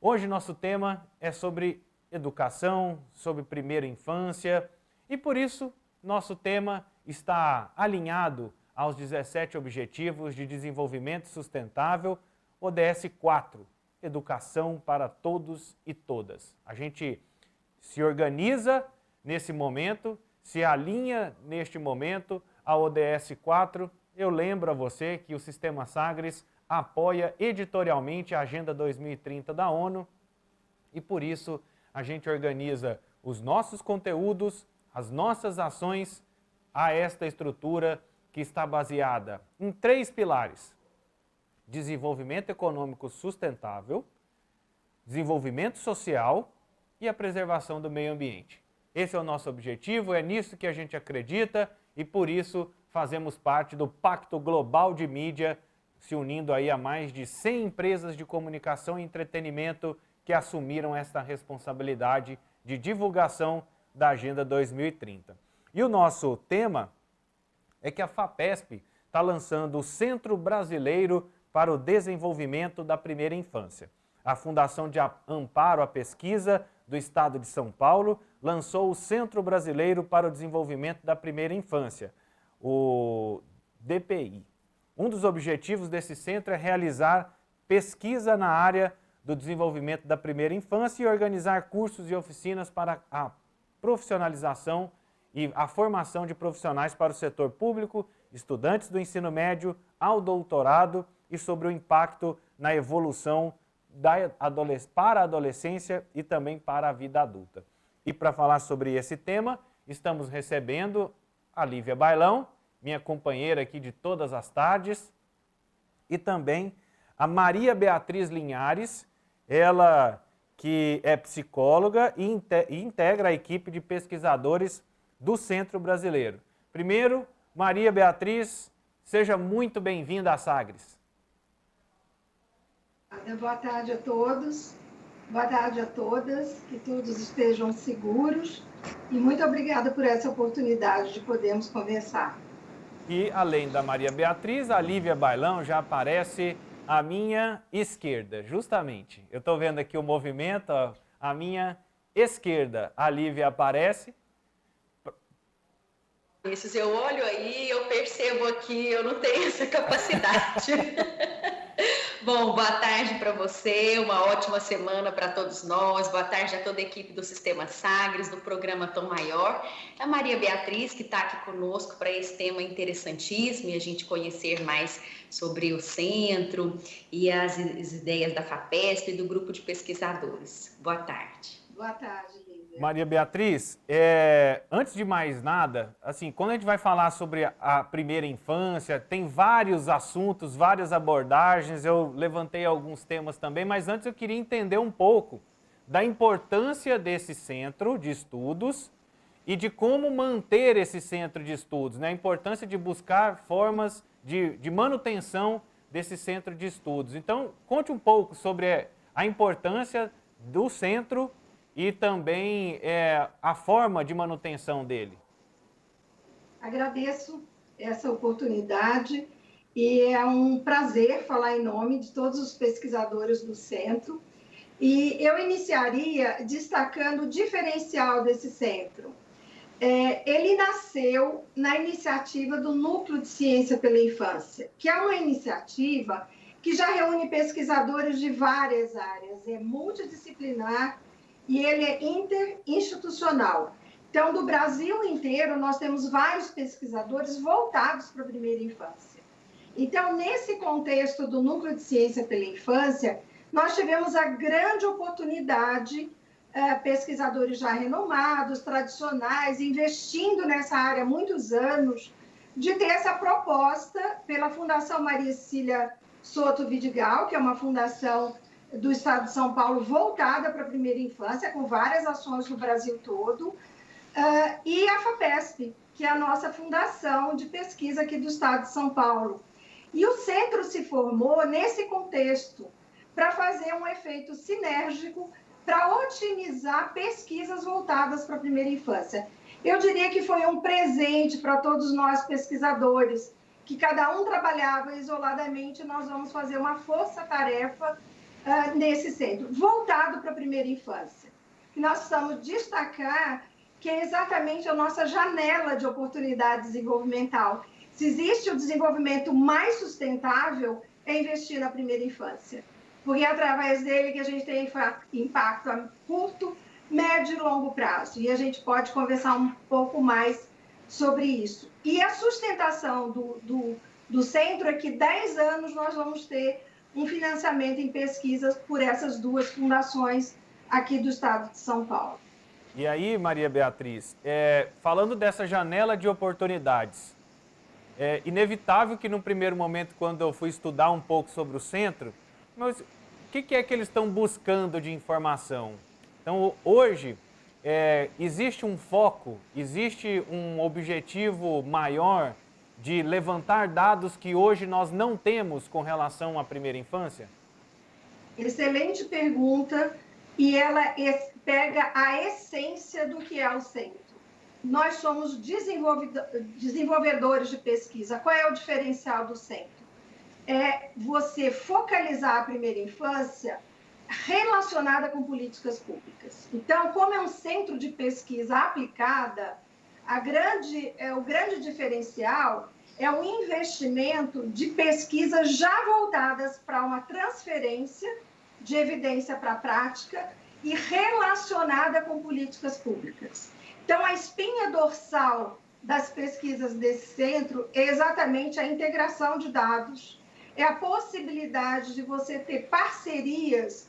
Hoje nosso tema é sobre educação, sobre primeira infância e por isso nosso tema está alinhado aos 17 Objetivos de Desenvolvimento Sustentável, ODS 4, Educação para Todos e Todas. A gente se organiza nesse momento, se alinha neste momento ao ODS 4. Eu lembro a você que o Sistema Sagres apoia editorialmente a Agenda 2030 da ONU e por isso a gente organiza os nossos conteúdos, as nossas ações a esta estrutura que está baseada em 3 pilares: desenvolvimento econômico sustentável, desenvolvimento social e a preservação do meio ambiente. Esse é o nosso objetivo, é nisso que a gente acredita e por isso fazemos parte do Pacto Global de Mídia, se unindo aí a mais de 100 empresas de comunicação e entretenimento que assumiram esta responsabilidade de divulgação da Agenda 2030. E o nosso tema é que a FAPESP está lançando o Centro Brasileiro para o Desenvolvimento da Primeira Infância. A Fundação de Amparo à Pesquisa do Estado de São Paulo lançou o Centro Brasileiro para o Desenvolvimento da Primeira Infância, o DPI. Um dos objetivos desse centro é realizar pesquisa na área do desenvolvimento da primeira infância e organizar cursos e oficinas para a profissionalização e a formação de profissionais para o setor público, estudantes do ensino médio ao doutorado e sobre o impacto na evolução para a adolescência e também para a vida adulta. E para falar sobre esse tema, estamos recebendo a Lívia Bailão, minha companheira aqui de todas as tardes, e também a Maria Beatriz Linhares, ela que é psicóloga e integra a equipe de pesquisadores do Centro Brasileiro. Primeiro, Maria Beatriz, seja muito bem-vinda à Sagres. Boa tarde a todos, boa tarde a todas, que todos estejam seguros e muito obrigada por essa oportunidade de podermos conversar. E além da Maria Beatriz, a Lívia Bailão já aparece à minha esquerda, justamente. Eu estou vendo aqui o movimento, ó, à minha esquerda a Lívia aparece. Eu olho aí, eu percebo aqui, eu não tenho essa capacidade. Bom, boa tarde para você, uma ótima semana para todos nós, boa tarde a toda a equipe do Sistema Sagres, do programa Tom Maior, a Maria Beatriz que está aqui conosco para esse tema interessantíssimo e a gente conhecer mais sobre o centro e as ideias da FAPESP e do grupo de pesquisadores. Boa tarde. Boa tarde, Lívia. Maria Beatriz, antes de mais nada, assim, quando a gente vai falar sobre a primeira infância, tem vários assuntos, várias abordagens, eu levantei alguns temas também, mas antes eu queria entender um pouco da importância desse centro de estudos e de como manter esse centro de estudos, né? A importância de buscar formas de manutenção desse centro de estudos. Então, conte um pouco sobre a importância do centro e também a forma de manutenção dele. Agradeço essa oportunidade e é um prazer falar em nome de todos os pesquisadores do centro. E eu iniciaria destacando o diferencial desse centro. Ele nasceu na iniciativa do Núcleo de Ciência pela Infância, que é uma iniciativa que já reúne pesquisadores de várias áreas, é multidisciplinar, e ele é interinstitucional. Então, do Brasil inteiro, nós temos vários pesquisadores voltados para a primeira infância. Então, nesse contexto do Núcleo de Ciência pela Infância, nós tivemos a grande oportunidade, pesquisadores já renomados, tradicionais, investindo nessa área há muitos anos, de ter essa proposta pela Fundação Maria Cecília Soto Vidigal, que é uma fundação do Estado de São Paulo voltada para a primeira infância, com várias ações no Brasil todo, e a FAPESP, que é a nossa fundação de pesquisa aqui do Estado de São Paulo. E o centro se formou nesse contexto, para fazer um efeito sinérgico, para otimizar pesquisas voltadas para a primeira infância. Eu diria que foi um presente para todos nós pesquisadores, que cada um trabalhava isoladamente, nós vamos fazer uma força-tarefa nesse centro, voltado para a primeira infância. Nós precisamos destacar que é exatamente a nossa janela de oportunidade desenvolvimental. Se existe o desenvolvimento mais sustentável, é investir na primeira infância, porque é através dele que a gente tem impacto a curto, médio e longo prazo. E a gente pode conversar um pouco mais sobre isso. E a sustentação do centro é que 10 anos nós vamos ter um financiamento em pesquisas por essas duas fundações aqui do estado de São Paulo. E aí, Maria Beatriz, falando dessa janela de oportunidades, é inevitável que no primeiro momento, quando eu fui estudar um pouco sobre o centro, mas o que é que eles estão buscando de informação? Então, hoje, existe um foco, existe um objetivo maior de levantar dados que hoje nós não temos com relação à primeira infância? Excelente pergunta, e ela pega a essência do que é o centro. Nós somos desenvolvedores de pesquisa. Qual é o diferencial do centro? É você focalizar a primeira infância relacionada com políticas públicas. Então, como é um centro de pesquisa aplicada, o grande diferencial é o investimento de pesquisas já voltadas para uma transferência de evidência para a prática e relacionada com políticas públicas. Então, a espinha dorsal das pesquisas desse centro é exatamente a integração de dados, é a possibilidade de você ter parcerias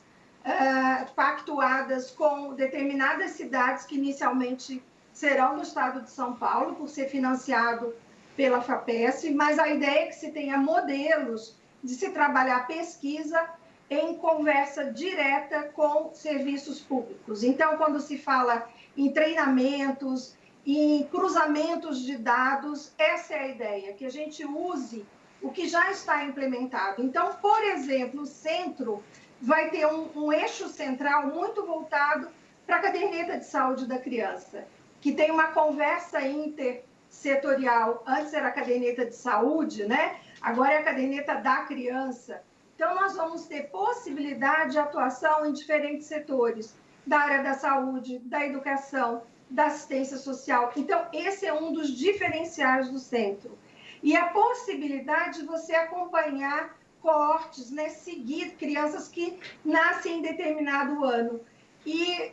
pactuadas com determinadas cidades que inicialmente serão no estado de São Paulo, por ser financiado pela FAPESP, mas a ideia é que se tenha modelos de se trabalhar pesquisa em conversa direta com serviços públicos. Então, quando se fala em treinamentos, em cruzamentos de dados, essa é a ideia, que a gente use o que já está implementado. Então, por exemplo, o centro vai ter um eixo central muito voltado para a caderneta de saúde da criança, que tem uma conversa intersetorial. Antes era a caderneta de saúde, né? Agora é a caderneta da criança. Então, nós vamos ter possibilidade de atuação em diferentes setores, da área da saúde, da educação, da assistência social. Então, esse é um dos diferenciais do centro. E a possibilidade de você acompanhar coortes, né, seguir crianças que nascem em determinado ano. E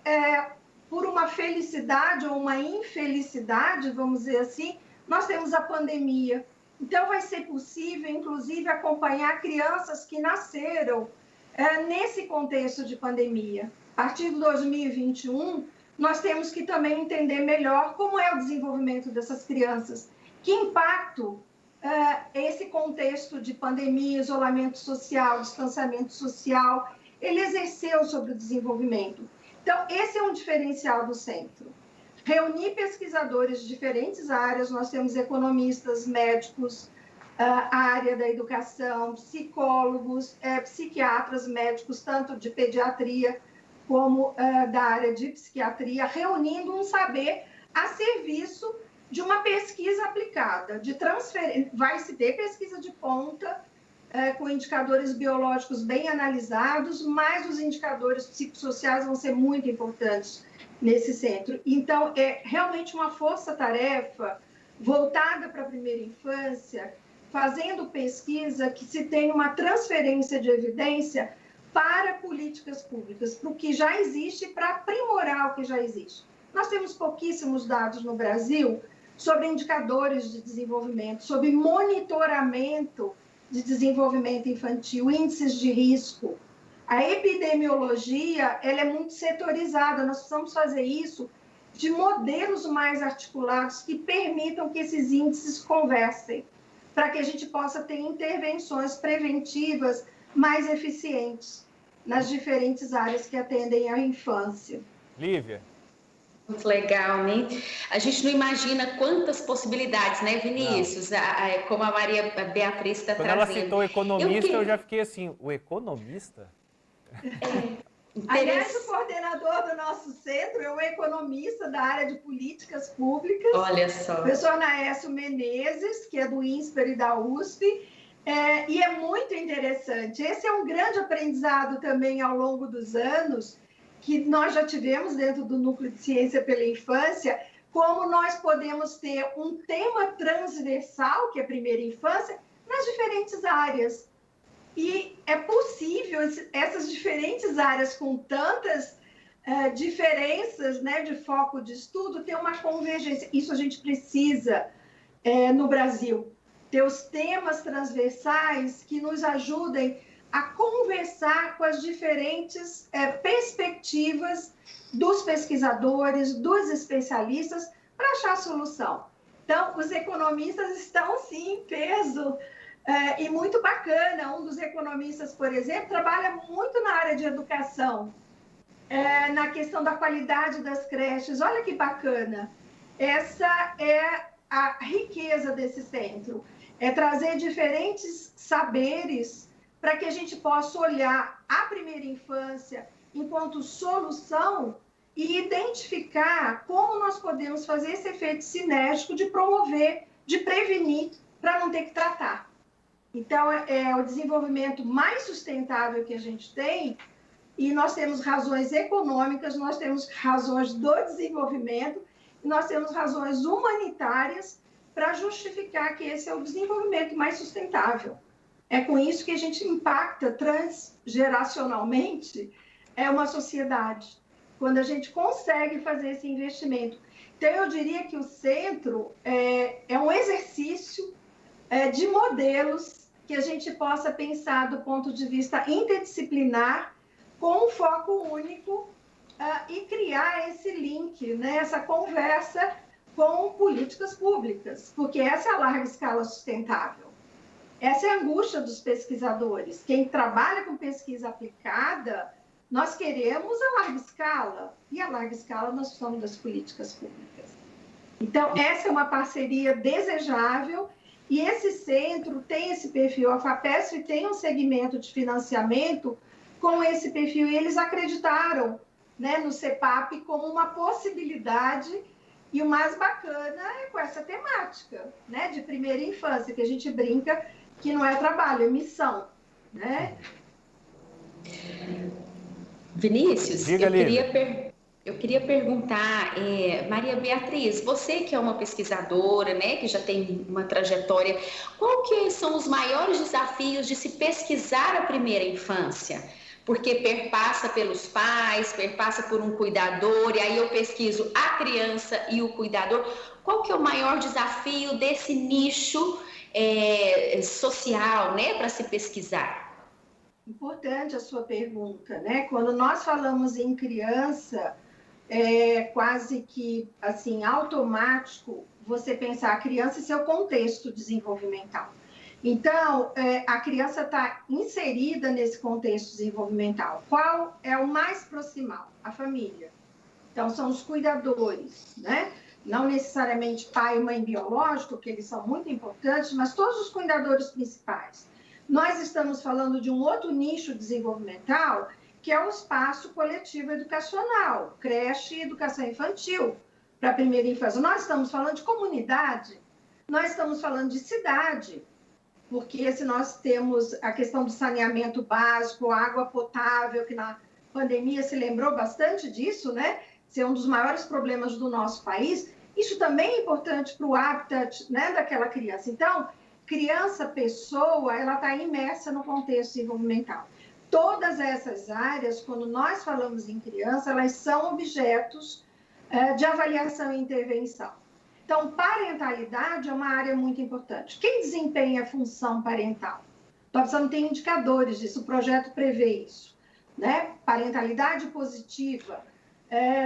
por uma felicidade ou uma infelicidade, vamos dizer assim, nós temos a pandemia. Então, vai ser possível, inclusive, acompanhar crianças que nasceram nesse contexto de pandemia. A partir de 2021, nós temos que também entender melhor como é o desenvolvimento dessas crianças, que impacto esse contexto de pandemia, isolamento social, distanciamento social, ele exerceu sobre o desenvolvimento. Então, esse é um diferencial do centro. Reunir pesquisadores de diferentes áreas, nós temos economistas, médicos, a área da educação, psicólogos, psiquiatras, médicos, tanto de pediatria como da área de psiquiatria, reunindo um saber a serviço de uma pesquisa aplicada, de transferência. Vai se ter pesquisa de ponta, com indicadores biológicos bem analisados, mas os indicadores psicossociais vão ser muito importantes nesse centro. Então, é realmente uma força-tarefa voltada para a primeira infância, fazendo pesquisa que se tenha uma transferência de evidência para políticas públicas, para o que já existe e para aprimorar o que já existe. Nós temos pouquíssimos dados no Brasil sobre indicadores de desenvolvimento, sobre monitoramento de desenvolvimento infantil, índices de risco. A epidemiologia, ela é muito setorizada, nós precisamos fazer isso de modelos mais articulados que permitam que esses índices conversem, para que a gente possa ter intervenções preventivas mais eficientes nas diferentes áreas que atendem à infância. Lívia. Muito legal, né? A gente não imagina quantas possibilidades, né, Vinícius? Como a Maria Beatriz está trazendo. Quando ela citou economista, eu já fiquei assim, o economista? Aliás, o coordenador do nosso centro é um economista da área de políticas públicas. Olha só. O professor Naécio Menezes, que é do INSPER e da USP. E é muito interessante. Esse é um grande aprendizado também ao longo dos anos, que nós já tivemos dentro do Núcleo de Ciência pela Infância, como nós podemos ter um tema transversal, que é a primeira infância, nas diferentes áreas. E é possível essas diferentes áreas, com tantas diferenças, né, de foco de estudo, ter uma convergência. Isso a gente precisa no Brasil. Ter os temas transversais que nos ajudem a conversar com as diferentes perspectivas dos pesquisadores, dos especialistas, para achar a solução. Então, os economistas estão, sim, em peso, e muito bacana. Um dos economistas, por exemplo, trabalha muito na área de educação, na questão da qualidade das creches. Olha que bacana. Essa é a riqueza desse centro. É trazer diferentes saberes para que a gente possa olhar a primeira infância enquanto solução e identificar como nós podemos fazer esse efeito sinérgico de promover, de prevenir, para não ter que tratar. Então, é o desenvolvimento mais sustentável que a gente tem, e nós temos razões econômicas, nós temos razões do desenvolvimento, e nós temos razões humanitárias para justificar que esse é o desenvolvimento mais sustentável. É com isso que a gente impacta transgeracionalmente uma sociedade, quando a gente consegue fazer esse investimento. Então, eu diria que o centro é um exercício de modelos que a gente possa pensar do ponto de vista interdisciplinar, com um foco único, e criar esse link, né, essa conversa com políticas públicas, porque essa é a larga escala sustentável. Essa é a angústia dos pesquisadores. Quem trabalha com pesquisa aplicada, nós queremos a larga escala, e a larga escala nós precisamos das políticas públicas. Então, essa é uma parceria desejável, e esse centro tem esse perfil. A FAPESP tem um segmento de financiamento com esse perfil, e eles acreditaram, né, no CEPAP como uma possibilidade. E o mais bacana é com essa temática, né, de primeira infância, que a gente brinca que não é trabalho, é missão, né? Vinícius, eu queria perguntar, Maria Beatriz, você que é uma pesquisadora, né, que já tem uma trajetória, qual que são os maiores desafios de se pesquisar a primeira infância? Porque perpassa pelos pais, perpassa por um cuidador, e aí eu pesquiso a criança e o cuidador. Qual que é o maior desafio desse nicho social, né, para se pesquisar? Importante a sua pergunta, né? Quando nós falamos em criança, é quase que assim automático você pensar a criança e seu contexto desenvolvimental. Então, a criança está inserida nesse contexto desenvolvimental. Qual é o mais proximal? A família. Então, são os cuidadores, né? Não necessariamente pai e mãe biológico, que eles são muito importantes, mas todos os cuidadores principais. Nós estamos falando de um outro nicho desenvolvimental, que é o espaço coletivo educacional, creche e educação infantil para a primeira infância. Nós estamos falando de comunidade, nós estamos falando de cidade, porque se nós temos a questão do saneamento básico, água potável, que na pandemia se lembrou bastante disso, né? Ser um dos maiores problemas do nosso país, isso também é importante para o habitat, né, daquela criança. Então, criança, pessoa, ela está imersa no contexto desenvolvimental. Todas essas áreas, quando nós falamos em criança, elas são objetos de avaliação e intervenção. Então, parentalidade é uma área muito importante. Quem desempenha a função parental? Nós precisamos ter indicadores disso, o projeto prevê isso, né? Parentalidade positiva.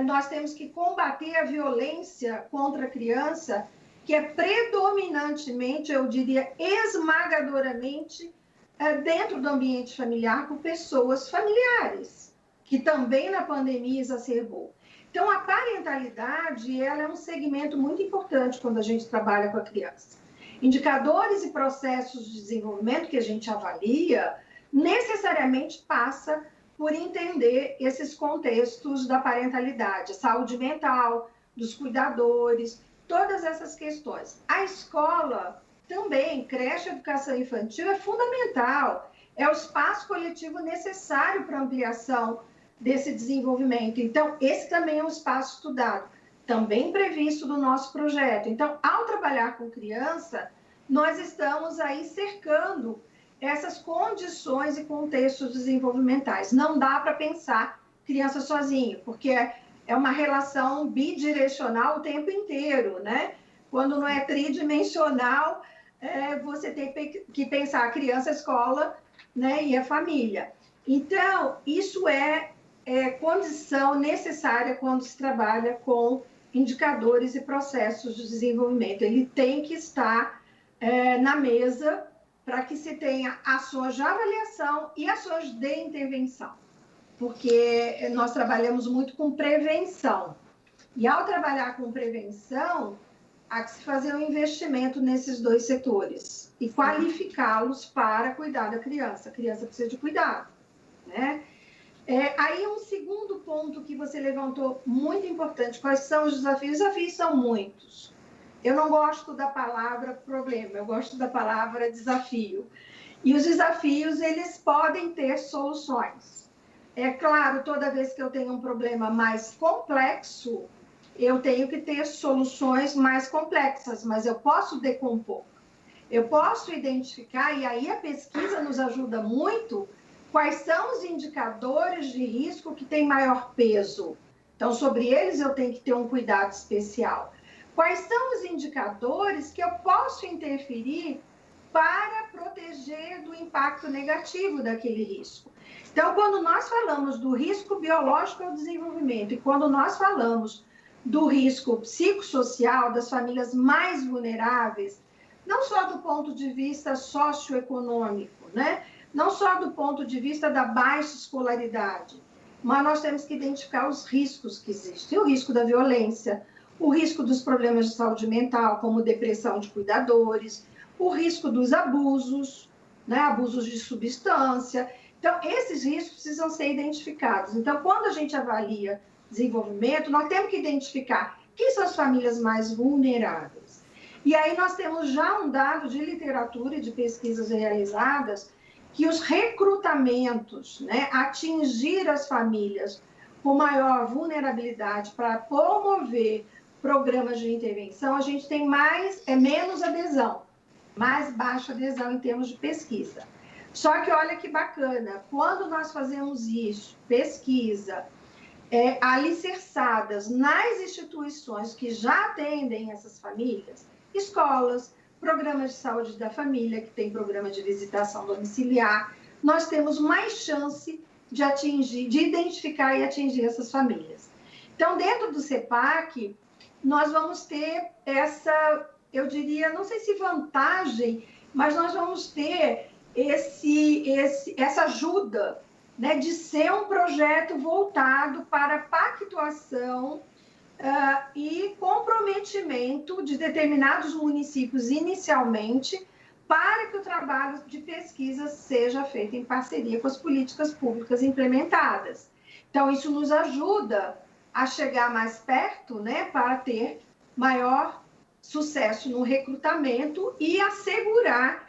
Nós temos que combater a violência contra a criança, que é predominantemente, eu diria, esmagadoramente, dentro do ambiente familiar, por pessoas familiares, que também na pandemia exacerbou. Então, a parentalidade, ela é um segmento muito importante quando a gente trabalha com a criança. Indicadores e processos de desenvolvimento que a gente avalia, necessariamente passa por entender esses contextos da parentalidade, saúde mental, dos cuidadores, todas essas questões. A escola também, creche, educação infantil é fundamental. É o espaço coletivo necessário para a ampliação desse desenvolvimento. Então, esse também é um espaço estudado, também previsto no nosso projeto. Então, ao trabalhar com criança, nós estamos aí cercando essas condições e contextos desenvolvimentais. Não dá para pensar criança sozinho, porque é uma relação bidirecional o tempo inteiro, né? Quando não é tridimensional, você tem que pensar a criança, a escola, né, e a família. Então, isso é condição necessária quando se trabalha com indicadores e processos de desenvolvimento. Ele tem que estar na mesa para que se tenha ações de avaliação e ações de intervenção, porque nós trabalhamos muito com prevenção. E ao trabalhar com prevenção, há que se fazer um investimento nesses dois setores e qualificá-los para cuidar da criança. A criança precisa de cuidado, né? Aí um segundo ponto que você levantou, muito importante, quais são os desafios? Os desafios são muitos. Eu não gosto da palavra problema, eu gosto da palavra desafio. E os desafios, eles podem ter soluções. É claro, toda vez que eu tenho um problema mais complexo, eu tenho que ter soluções mais complexas, mas eu posso decompor. Eu posso identificar, e aí a pesquisa nos ajuda muito, quais são os indicadores de risco que têm maior peso. Então, sobre eles eu tenho que ter um cuidado especial. Quais são os indicadores que eu posso interferir para proteger do impacto negativo daquele risco? Então, quando nós falamos do risco biológico ao desenvolvimento e quando nós falamos do risco psicossocial das famílias mais vulneráveis, não só do ponto de vista socioeconômico, né? Não só do ponto de vista da baixa escolaridade, mas nós temos que identificar os riscos que existem. O risco da violência, o risco dos problemas de saúde mental, como depressão de cuidadores, o risco dos abusos, né? Abusos de substância. Então, esses riscos precisam ser identificados. Então, quando a gente avalia desenvolvimento, nós temos que identificar quem são as famílias mais vulneráveis. E aí nós temos já um dado de literatura e de pesquisas realizadas que os recrutamentos, né, atingir as famílias com maior vulnerabilidade para promover programas de intervenção, a gente tem menos adesão, mais baixa adesão em termos de pesquisa. Só que olha que bacana, quando nós fazemos isso, pesquisa, alicerçadas nas instituições que já atendem essas famílias, escolas, programas de saúde da família, que tem programa de visitação domiciliar, nós temos mais chance de identificar e atingir essas famílias. Então, dentro do CEPAC, nós vamos ter essa, eu diria, não sei se vantagem, mas nós vamos ter essa ajuda, né, de ser um projeto voltado para pactuação e comprometimento de determinados municípios inicialmente para que o trabalho de pesquisa seja feito em parceria com as políticas públicas implementadas. Então, isso nos ajuda a chegar mais perto, né, para ter maior sucesso no recrutamento e assegurar,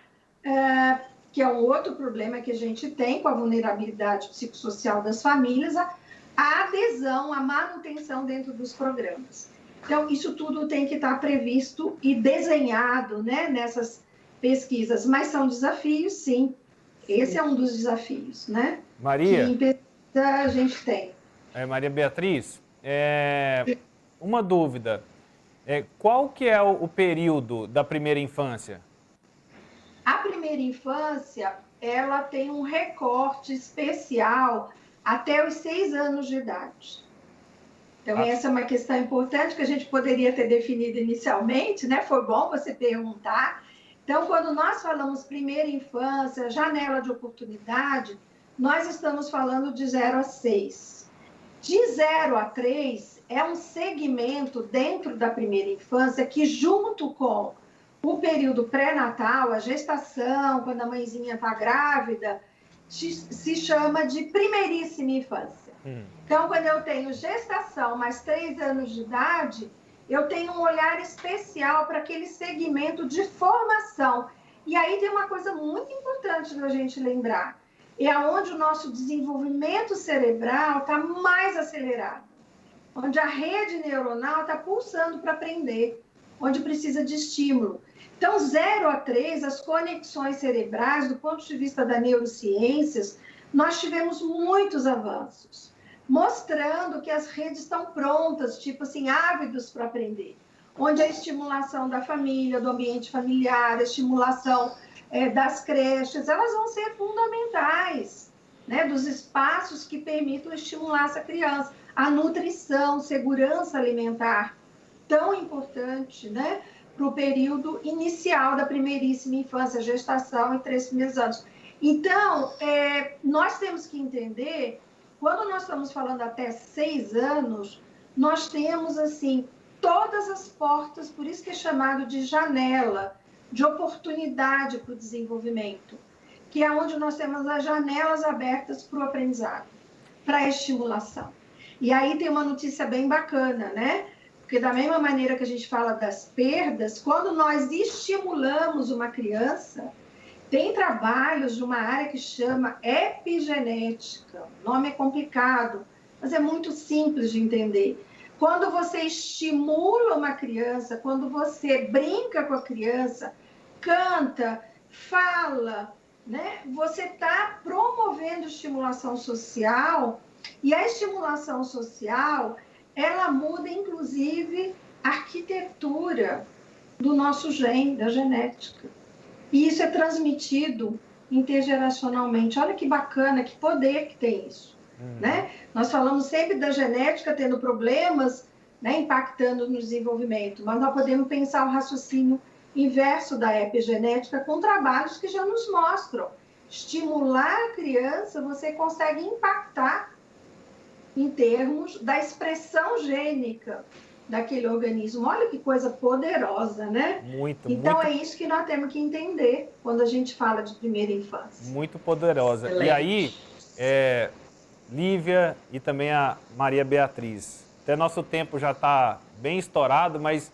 que é um outro problema que a gente tem com a vulnerabilidade psicossocial das famílias, a adesão, a manutenção dentro dos programas. Então, isso tudo tem que estar previsto e desenhado, né, nessas pesquisas, mas são desafios, sim. Esse é um dos desafios, né? Maria, que em pesquisa a gente tem. Maria Beatriz, uma dúvida. Qual que é o período da primeira infância? A primeira infância, ela tem um recorte especial até os 6 anos de idade. Então, essa é uma questão importante que a gente poderia ter definido inicialmente, né? Foi bom você perguntar. Então, quando nós falamos primeira infância, janela de oportunidade, nós estamos falando de 0 a 6. De 0 a 3 é um segmento dentro da primeira infância que, junto com o período pré-natal, a gestação, quando a mãezinha está grávida, se chama de primeiríssima infância. Então, quando eu tenho gestação mais 3 anos de idade, eu tenho um olhar especial para aquele segmento de formação. E aí tem uma coisa muito importante da gente lembrar, é onde o nosso desenvolvimento cerebral está mais acelerado, onde a rede neuronal está pulsando para aprender, onde precisa de estímulo. Então, 0 a 3, as conexões cerebrais, do ponto de vista da neurociências, nós tivemos muitos avanços, mostrando que as redes estão prontas, tipo assim, ávidos para aprender, onde a estimulação da família, do ambiente familiar, a estimulação das creches, elas vão ser fundamentais, né, dos espaços que permitam estimular essa criança. A nutrição, segurança alimentar, tão importante, né, para o período inicial da primeiríssima infância, gestação e 3 primeiros anos. Então, nós temos que entender, quando nós estamos falando até 6 anos, nós temos, assim, todas as portas, por isso que é chamado de janela, de oportunidade para o desenvolvimento, que é onde nós temos as janelas abertas para o aprendizado, para a estimulação. E aí tem uma notícia bem bacana, né? Porque da mesma maneira que a gente fala das perdas, quando nós estimulamos uma criança, tem trabalhos de uma área que chama epigenética. O nome é complicado, mas é muito simples de entender. Quando você estimula uma criança, quando você brinca com a criança, canta, fala, né? Você está promovendo estimulação social, e a estimulação social, ela muda, inclusive, a arquitetura do nosso gene, da genética. E isso é transmitido intergeracionalmente. Olha que bacana, que poder que tem isso. Né? Nós falamos sempre da genética tendo problemas, né, impactando no desenvolvimento, mas nós podemos pensar o raciocínio inverso da epigenética com trabalhos que já nos mostram. Estimular a criança, você consegue impactar em termos da expressão gênica daquele organismo. Olha que coisa poderosa, né? Então, é isso que nós temos que entender quando a gente fala de primeira infância. Muito poderosa. Excelente. E aí, Lívia e também a Maria Beatriz, até nosso tempo já está bem estourado, mas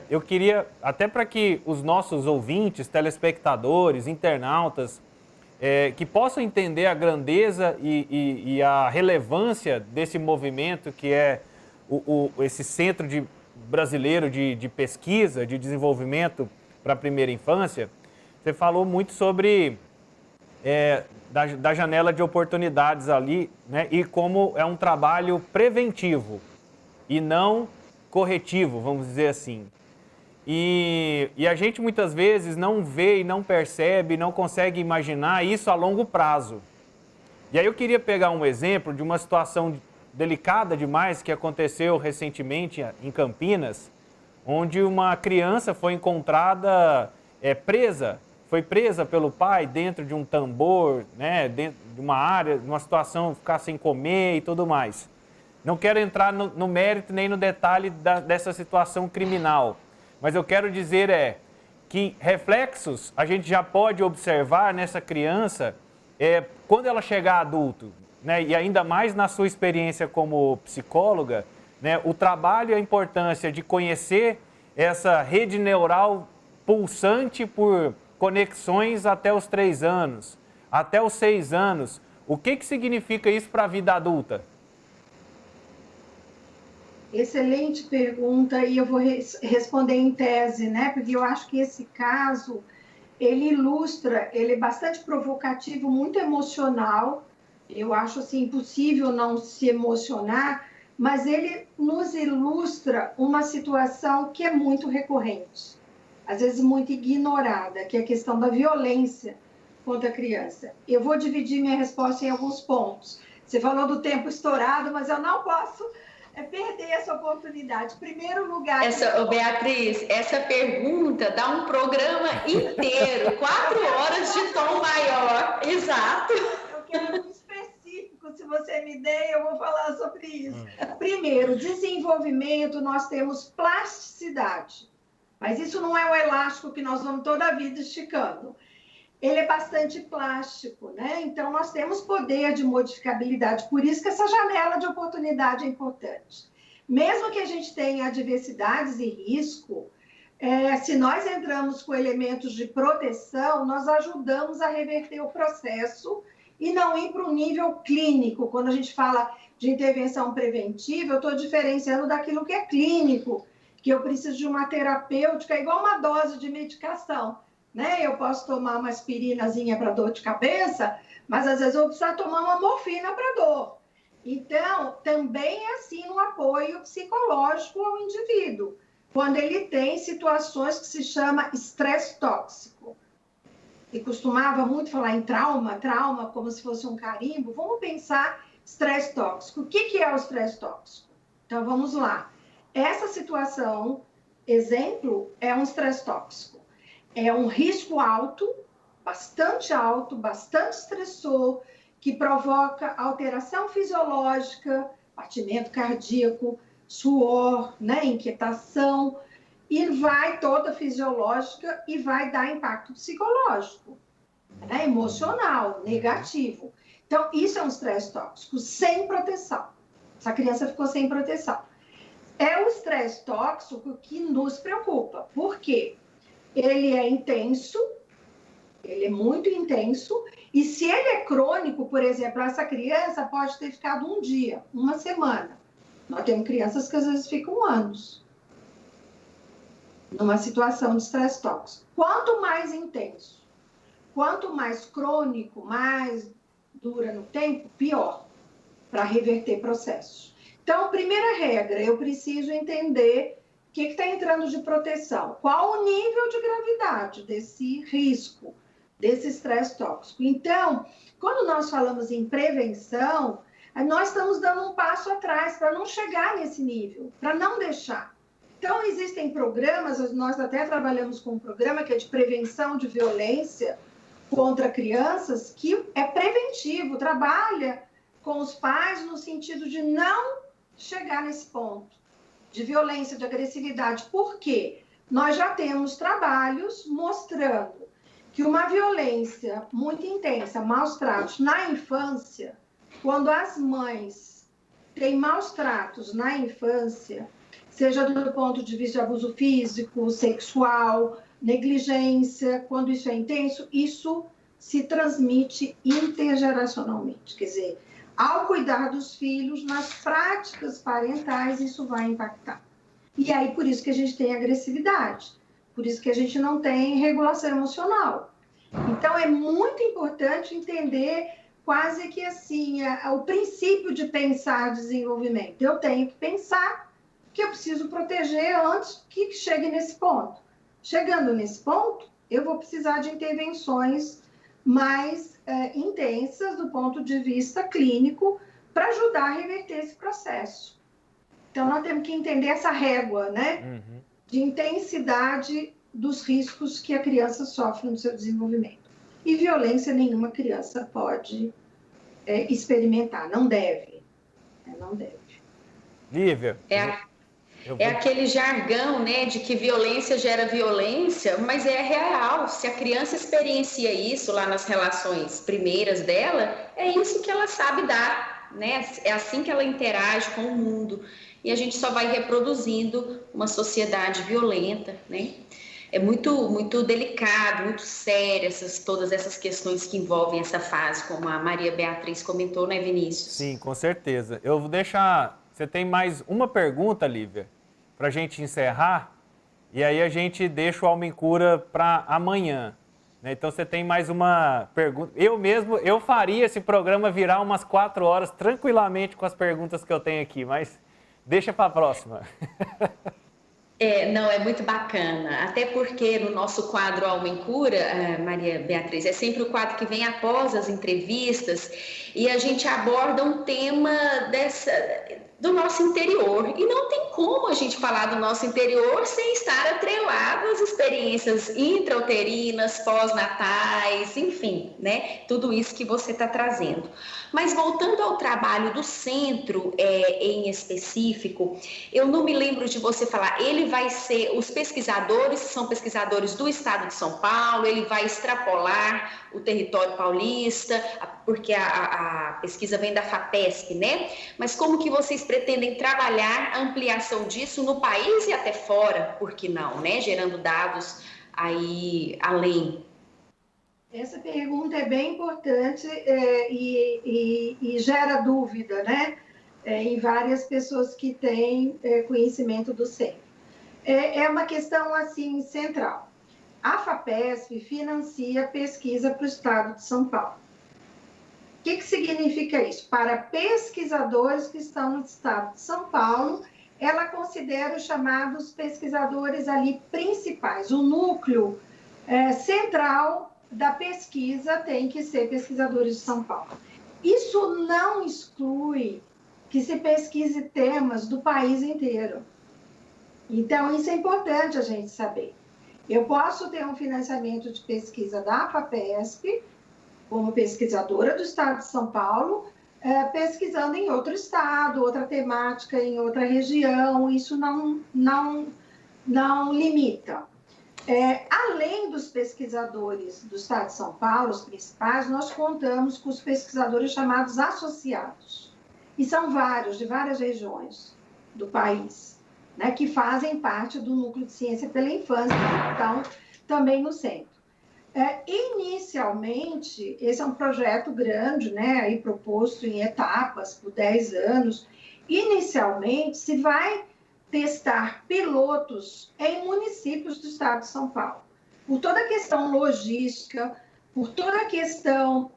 eu queria, até para que os nossos ouvintes, telespectadores, internautas, que possam entender a grandeza e a relevância desse movimento que é esse Centro Brasileiro de Pesquisa, de Desenvolvimento para a Primeira Infância. Você falou muito sobre da janela de oportunidades ali, né? E como é um trabalho preventivo e não corretivo, vamos dizer assim. E a gente muitas vezes não vê e não percebe, não consegue imaginar isso a longo prazo. E aí eu queria pegar um exemplo de uma situação delicada demais que aconteceu recentemente em Campinas, onde uma criança foi encontrada presa. Foi presa pelo pai dentro de um tambor, né, dentro de uma área, numa situação, ficar sem comer e tudo mais. Não quero entrar no mérito nem no detalhe dessa situação criminal, mas eu quero dizer que reflexos a gente já pode observar nessa criança quando ela chegar adulto, né, e ainda mais na sua experiência como psicóloga, né, o trabalho e a importância de conhecer essa rede neural pulsante por conexões até os 3 anos, até os 6 anos. O que significa isso para a vida adulta? Excelente pergunta, e eu vou responder em tese, né? Porque eu acho que esse caso, ele ilustra, ele é bastante provocativo, muito emocional. Eu acho, assim, impossível não se emocionar, mas ele nos ilustra uma situação que é muito recorrente, às vezes muito ignorada, que é a questão da violência contra a criança. Eu vou dividir minha resposta em alguns pontos. Você falou do tempo estourado, mas eu não posso perder essa oportunidade. Primeiro lugar... Beatriz, essa pergunta dá um programa inteiro, 4 horas de tom maior. Exato. Eu quero um específico, se você me der, eu vou falar sobre isso. Primeiro, desenvolvimento, nós temos plasticidade. Mas isso não é o elástico que nós vamos toda a vida esticando. Ele é bastante plástico, né? Então, nós temos poder de modificabilidade. Por isso que essa janela de oportunidade é importante. Mesmo que a gente tenha adversidades e risco, se nós entramos com elementos de proteção, nós ajudamos a reverter o processo e não ir para um nível clínico. Quando a gente fala de intervenção preventiva, eu estou diferenciando daquilo que é clínico, que eu preciso de uma terapêutica, igual uma dose de medicação, né? Eu posso tomar uma aspirinazinha para dor de cabeça, mas às vezes eu vou precisar tomar uma morfina para dor. Então, também é assim no apoio psicológico ao indivíduo, quando ele tem situações que se chama estresse tóxico. E costumava muito falar em trauma como se fosse um carimbo. Vamos pensar estresse tóxico. O que é o estresse tóxico? Então, vamos lá. Essa situação, exemplo, é um estresse tóxico. É um risco alto, bastante estressor, que provoca alteração fisiológica, batimento cardíaco, suor, né, inquietação, e vai toda fisiológica e vai dar impacto psicológico, né, emocional, negativo. Então, isso é um estresse tóxico, sem proteção. Essa criança ficou sem proteção. É o estresse tóxico que nos preocupa. Por quê? Ele é intenso, ele é muito intenso, e se ele é crônico, por exemplo, essa criança pode ter ficado um dia, uma semana. Nós temos crianças que às vezes ficam anos numa situação de estresse tóxico. Quanto mais intenso, quanto mais crônico, mais dura no tempo, pior, para reverter processos. Então, primeira regra, eu preciso entender o que está entrando de proteção, qual o nível de gravidade desse risco, desse estresse tóxico. Então, quando nós falamos em prevenção, nós estamos dando um passo atrás para não chegar nesse nível, para não deixar. Então, existem programas, nós até trabalhamos com um programa que é de prevenção de violência contra crianças, que é preventivo, trabalha com os pais no sentido de não chegar nesse ponto de violência, de agressividade. Por quê? Nós já temos trabalhos mostrando que uma violência muito intensa, maus tratos na infância, quando as mães têm maus tratos na infância, seja do ponto de vista de abuso físico, sexual, negligência, quando isso é intenso, isso se transmite intergeracionalmente. Quer dizer, ao cuidar dos filhos, nas práticas parentais, isso vai impactar. E aí, por isso que a gente tem agressividade, por isso que a gente não tem regulação emocional. Então, é muito importante entender quase que assim, o princípio de pensar desenvolvimento. Eu tenho que pensar que eu preciso proteger antes que chegue nesse ponto. Chegando nesse ponto, eu vou precisar de intervenções mais intensas do ponto de vista clínico para ajudar a reverter esse processo. Então, nós temos que entender essa régua, né, de intensidade dos riscos que a criança sofre no seu desenvolvimento. E violência nenhuma criança pode experimentar, não deve. Não deve. Lívia. É aquele jargão, né, de que violência gera violência, mas é real. Se a criança experiencia isso lá nas relações primeiras dela, é isso que ela sabe dar, né? É assim que ela interage com o mundo. E a gente só vai reproduzindo uma sociedade violenta, né? É muito, muito delicado, muito sério todas essas questões que envolvem essa fase, como a Maria Beatriz comentou, né, Vinícius? Sim, com certeza. Eu vou deixar... Você tem mais uma pergunta, Lívia, para a gente encerrar, e aí a gente deixa o Alma em Cura para amanhã. Né? Então, você tem mais uma pergunta. Eu faria esse programa virar umas 4 horas tranquilamente com as perguntas que eu tenho aqui, mas deixa para a próxima. Não, é muito bacana, até porque no nosso quadro Alma em Cura, Maria Beatriz, é sempre o quadro que vem após as entrevistas e a gente aborda um tema do nosso interior. E não tem como a gente falar do nosso interior sem estar atrelado às experiências intrauterinas, pós-natais, enfim, né? Tudo isso que você está trazendo. Mas voltando ao trabalho do centro em específico, eu não me lembro de você falar, ele vai ser, os pesquisadores são pesquisadores do estado de São Paulo, ele vai extrapolar o território paulista, porque a pesquisa vem da FAPESP, né? Mas como que vocês pretendem trabalhar a ampliação disso no país e até fora, por que não, né? Gerando dados aí além. Essa pergunta é bem importante e gera dúvida, né? Em várias pessoas que têm conhecimento do centro. É uma questão, assim, central. A FAPESP financia pesquisa para o estado de São Paulo. O que significa isso? Para pesquisadores que estão no estado de São Paulo, ela considera os chamados pesquisadores ali principais. O núcleo central da pesquisa tem que ser pesquisadores de São Paulo. Isso não exclui que se pesquise temas do país inteiro. Então, isso é importante a gente saber. Eu posso ter um financiamento de pesquisa da FAPESP, como pesquisadora do estado de São Paulo, pesquisando em outro estado, outra temática, em outra região, isso não limita. Além dos pesquisadores do estado de São Paulo, os principais, nós contamos com os pesquisadores chamados associados, e são vários, de várias regiões do país, né, que fazem parte do Núcleo de Ciência pela Infância, que estão também no centro. Inicialmente, esse é um projeto grande, né, aí proposto em etapas por 10 anos. Inicialmente, se vai testar pilotos em municípios do estado de São Paulo, por toda a questão logística, por toda a questão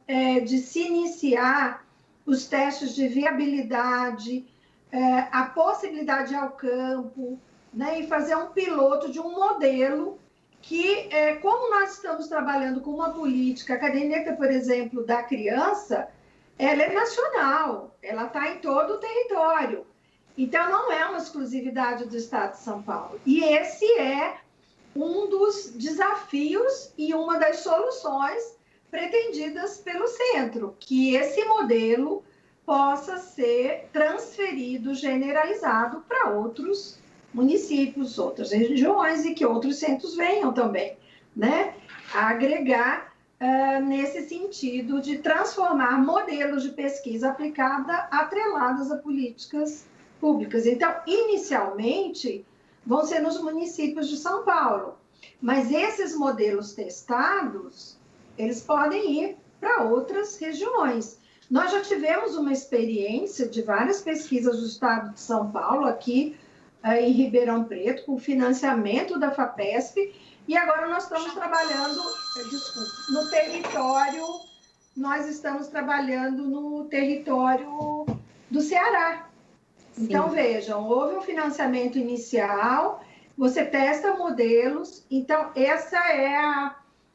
de se iniciar os testes de viabilidade, a possibilidade de ir ao campo, né, e fazer um piloto de um modelo que, como nós estamos trabalhando com uma política acadêmica, por exemplo, da criança, ela é nacional, ela está em todo o território. Então, não é uma exclusividade do estado de São Paulo. E esse é um dos desafios e uma das soluções pretendidas pelo centro, que esse modelo possa ser transferido, generalizado para outros municípios, outras regiões e que outros centros venham também, né, a agregar nesse sentido de transformar modelos de pesquisa aplicada atrelados a políticas públicas. Então, inicialmente, vão ser nos municípios de São Paulo, mas esses modelos testados, eles podem ir para outras regiões. Nós já tivemos uma experiência de várias pesquisas do estado de São Paulo, aqui em Ribeirão Preto, com financiamento da FAPESP, e agora nós estamos trabalhando, no território, nós estamos trabalhando no território do Ceará. Sim. Então, vejam, houve um financiamento inicial, você testa modelos, então essa é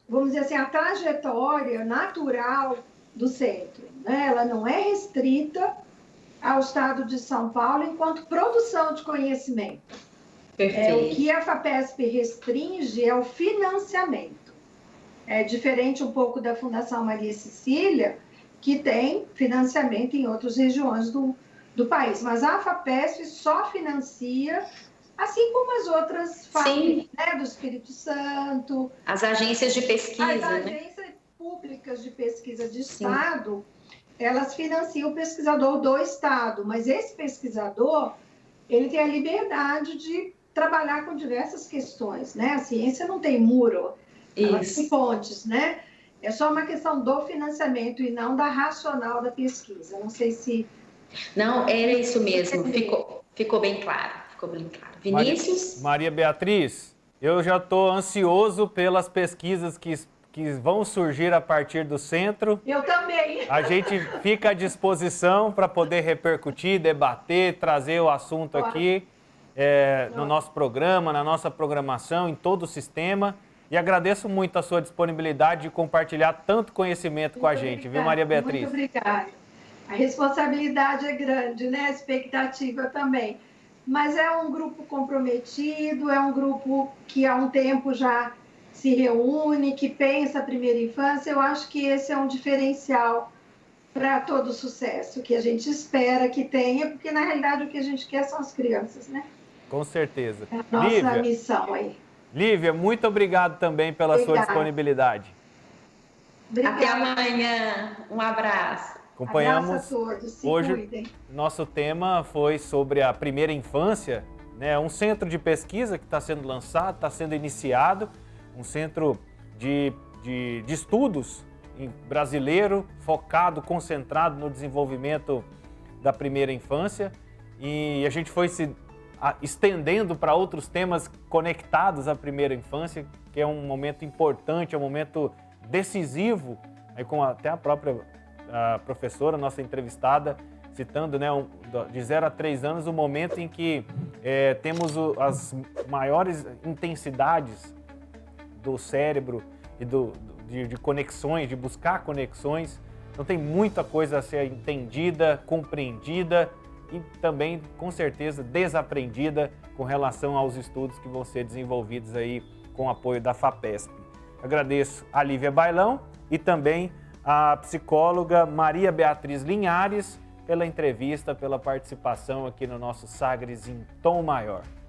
vamos dizer assim, a trajetória natural do centro, né? Ela não é restrita ao estado de São Paulo enquanto produção de conhecimento. O que a FAPESP restringe é o financiamento. É diferente um pouco da Fundação Maria Cecília, que tem financiamento em outras regiões do país. Mas a FAPESP só financia, assim como as outras FAPESP, né, do Espírito Santo. As agências de pesquisa, as agências públicas de pesquisa de Estado, elas financiam o pesquisador do Estado, mas esse pesquisador, ele tem a liberdade de trabalhar com diversas questões, né? A ciência não tem muro, ela tem pontes, né? É só uma questão do financiamento e não da racional da pesquisa. Não sei se... Não, era isso mesmo, ficou bem claro, ficou bem claro. Vinícius? Maria Beatriz, eu já estou ansioso pelas pesquisas que vão surgir a partir do centro. Eu também. A gente fica à disposição para poder repercutir, debater, trazer o assunto aqui no nosso programa, na nossa programação, em todo o sistema. E agradeço muito a sua disponibilidade de compartilhar tanto conhecimento com a gente, viu, Maria Beatriz? Muito obrigada. A responsabilidade é grande, né? A expectativa também. Mas é um grupo comprometido, é um grupo que há um tempo já se reúne, que pensa a primeira infância. Eu acho que esse é um diferencial para todo o sucesso que a gente espera que tenha, porque na realidade o que a gente quer são as crianças, né? Com certeza. É a nossa Lívia, missão aí. Lívia, muito obrigado também pela sua Obrigada. disponibilidade. Obrigada. Até amanhã. Um abraço. Acompanhamos Abraço a todos. Se hoje. cuidem. Nosso tema foi sobre a primeira infância, né? Um centro de pesquisa que está sendo lançado, está sendo iniciado, um centro de estudos brasileiro, focado, concentrado no desenvolvimento da primeira infância. E a gente foi se estendendo para outros temas conectados à primeira infância, que é um momento importante, é um momento decisivo, aí com até a própria professora, nossa entrevistada, citando, né, de 0 a 3 anos, o momento em que temos as maiores intensidades do cérebro e de conexões, de buscar conexões. Então tem muita coisa a ser entendida, compreendida e também, com certeza, desaprendida com relação aos estudos que vão ser desenvolvidos aí com o apoio da FAPESP. Agradeço a Lívia Bailão e também a psicóloga Maria Beatriz Linhares pela entrevista, pela participação aqui no nosso Sagres em Tom Maior.